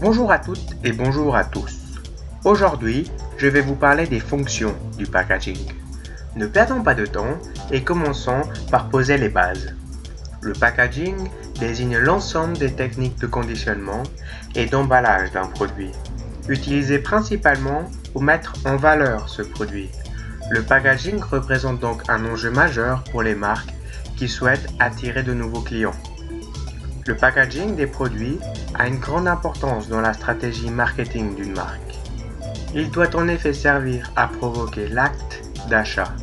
Bonjour à toutes et bonjour à tous. Aujourd'hui, je vais vous parler des fonctions du packaging. Ne perdons pas de temps et commençons par poser les bases. Le packaging désigne l'ensemble des techniques de conditionnement et d'emballage d'un produit, utilisées principalement pour mettre en valeur ce produit. Le packaging représente donc un enjeu majeur pour les marques qui souhaitent attirer de nouveaux clients. Le packaging des produits a une grande importance dans la stratégie marketing d'une marque. Il doit en effet servir à provoquer l'acte d'achat.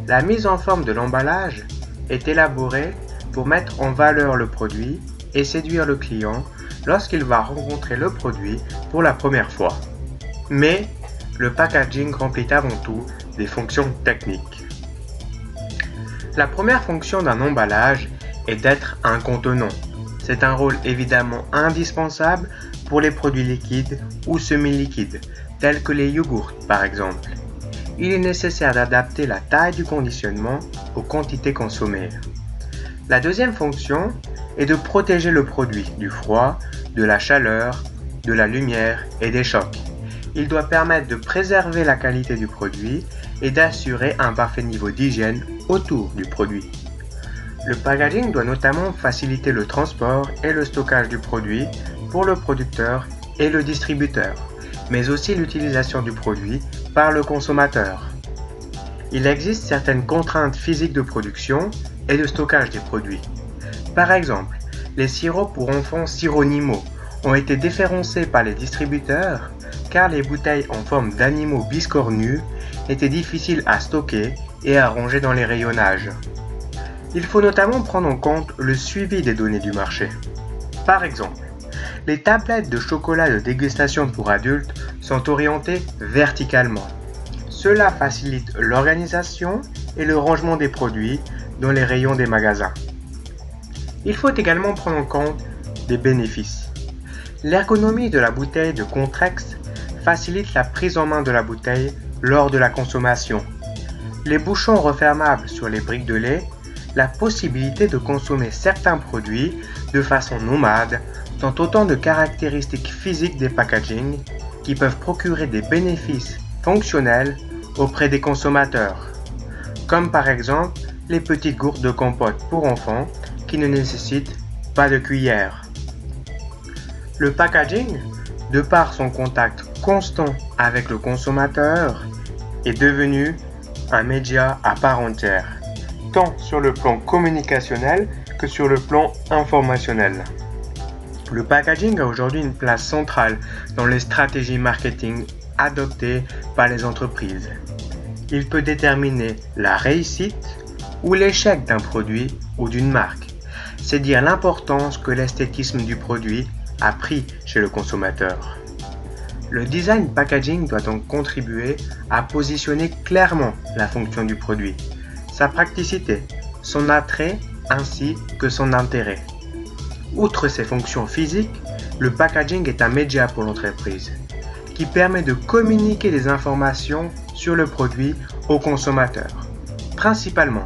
La mise en forme de l'emballage est élaborée pour mettre en valeur le produit et séduire le client lorsqu'il va rencontrer le produit pour la première fois. Mais le packaging remplit avant tout des fonctions techniques. La première fonction d'un emballage est d'être un contenant. C'est un rôle évidemment indispensable pour les produits liquides ou semi-liquides, tels que les yogourts par exemple. Il est nécessaire d'adapter la taille du conditionnement aux quantités consommées. La deuxième fonction est de protéger le produit du froid, de la chaleur, de la lumière et des chocs. Il doit permettre de préserver la qualité du produit et d'assurer un parfait niveau d'hygiène autour du produit. Le packaging doit notamment faciliter le transport et le stockage du produit pour le producteur et le distributeur, mais aussi l'utilisation du produit par le consommateur. Il existe certaines contraintes physiques de production et de stockage des produits. Par exemple, les sirops pour enfants Sironimo ont été déréférencés par les distributeurs car les bouteilles en forme d'animaux biscornus étaient difficiles à stocker et à ranger dans les rayonnages. Il faut notamment prendre en compte le suivi des données du marché. Par exemple, les tablettes de chocolat de dégustation pour adultes sont orientées verticalement. Cela facilite l'organisation et le rangement des produits dans les rayons des magasins. Il faut également prendre en compte des bénéfices. L'ergonomie de la bouteille de Contrex facilite la prise en main de la bouteille lors de la consommation. Les bouchons refermables sur les briques de lait, la possibilité de consommer certains produits de façon nomade sont autant de caractéristiques physiques des packaging qui peuvent procurer des bénéfices fonctionnels auprès des consommateurs, comme par exemple les petites gourdes de compote pour enfants qui ne nécessitent pas de cuillère. Le packaging, de par son contact constant avec le consommateur, est devenu un média à part entière, tant sur le plan communicationnel que sur le plan informationnel. Le packaging a aujourd'hui une place centrale dans les stratégies marketing adoptées par les entreprises. Il peut déterminer la réussite ou l'échec d'un produit ou d'une marque. C'est dire l'importance que l'esthétisme du produit a pris chez le consommateur. Le design packaging doit donc contribuer à positionner clairement la fonction du produit, sa praticité, son attrait ainsi que son intérêt. Outre ses fonctions physiques, le packaging est un média pour l'entreprise qui permet de communiquer des informations sur le produit au consommateur. Principalement,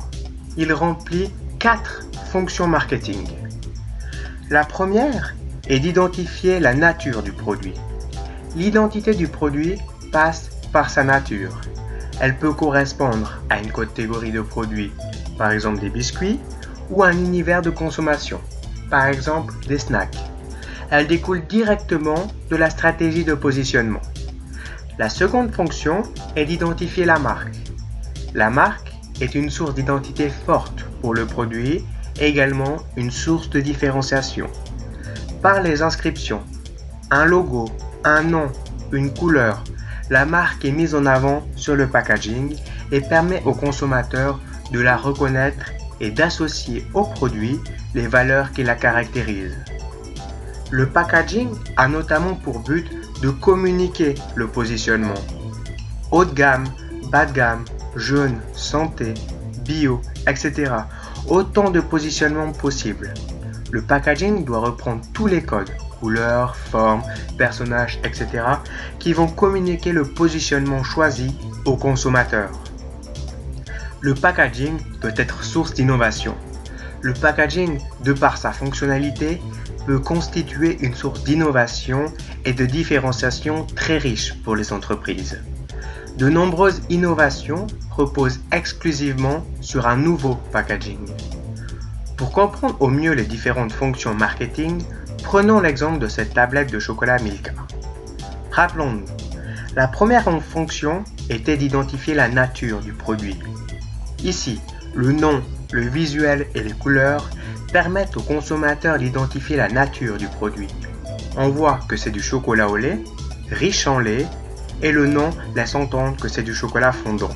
il remplit 4 fonctions marketing. La première est d'identifier la nature du produit. L'identité du produit passe par sa nature. Elle peut correspondre à une catégorie de produits, par exemple des biscuits, ou à un univers de consommation, par exemple des snacks. Elle découle directement de la stratégie de positionnement. La seconde fonction est d'identifier la marque. La marque est une source d'identité forte pour le produit et également une source de différenciation. Par les inscriptions, un logo, un nom, une couleur, la marque est mise en avant sur le packaging et permet aux consommateurs de la reconnaître et d'associer au produit les valeurs qui la caractérisent. Le packaging a notamment pour but de communiquer le positionnement. Haut de gamme, bas de gamme, jeune, santé, bio, etc. Autant de positionnements possibles. Le packaging doit reprendre tous les codes, couleurs, formes, personnages, etc. qui vont communiquer le positionnement choisi au consommateur. Le packaging doit être source d'innovation. Le packaging, de par sa fonctionnalité, peut constituer une source d'innovation et de différenciation très riche pour les entreprises. De nombreuses innovations reposent exclusivement sur un nouveau packaging. Pour comprendre au mieux les différentes fonctions marketing, prenons l'exemple de cette tablette de chocolat Milka. Rappelons-nous, la première fonction était d'identifier la nature du produit. Ici, le nom, le visuel et les couleurs permettent au consommateur d'identifier la nature du produit. On voit que c'est du chocolat au lait, riche en lait, et le nom laisse entendre que c'est du chocolat fondant.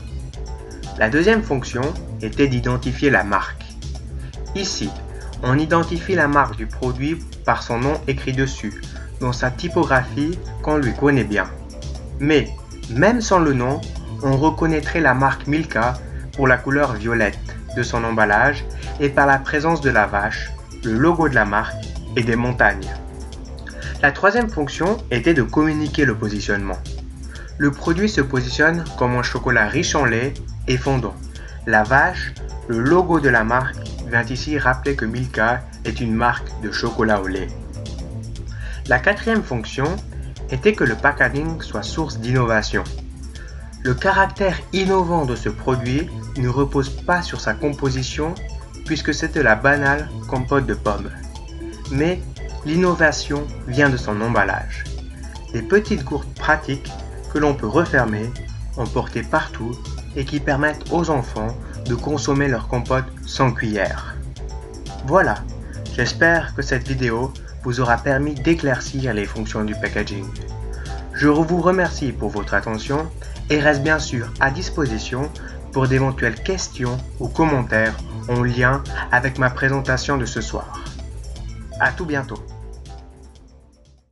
La deuxième fonction était d'identifier la marque. Ici, on identifie la marque du produit par son nom écrit dessus, dans sa typographie qu'on lui connaît bien. Mais, même sans le nom, on reconnaîtrait la marque Milka pour la couleur violette de son emballage et par la présence de la vache, le logo de la marque et des montagnes. La troisième fonction était de communiquer le positionnement. Le produit se positionne comme un chocolat riche en lait et fondant. La vache, le logo de la marque, vient ici rappeler que Milka est une marque de chocolat au lait. La quatrième fonction était que le packaging soit source d'innovation. Le caractère innovant de ce produit ne repose pas sur sa composition puisque c'était la banale compote de pommes. Mais l'innovation vient de son emballage. Des petites gourdes pratiques que l'on peut refermer, emporter partout et qui permettent aux enfants de consommer leur compote sans cuillère. Voilà, j'espère que cette vidéo vous aura permis d'éclaircir les fonctions du packaging. Je vous remercie pour votre attention et reste bien sûr à disposition pour d'éventuelles questions ou commentaires en lien avec ma présentation de ce soir. À tout bientôt.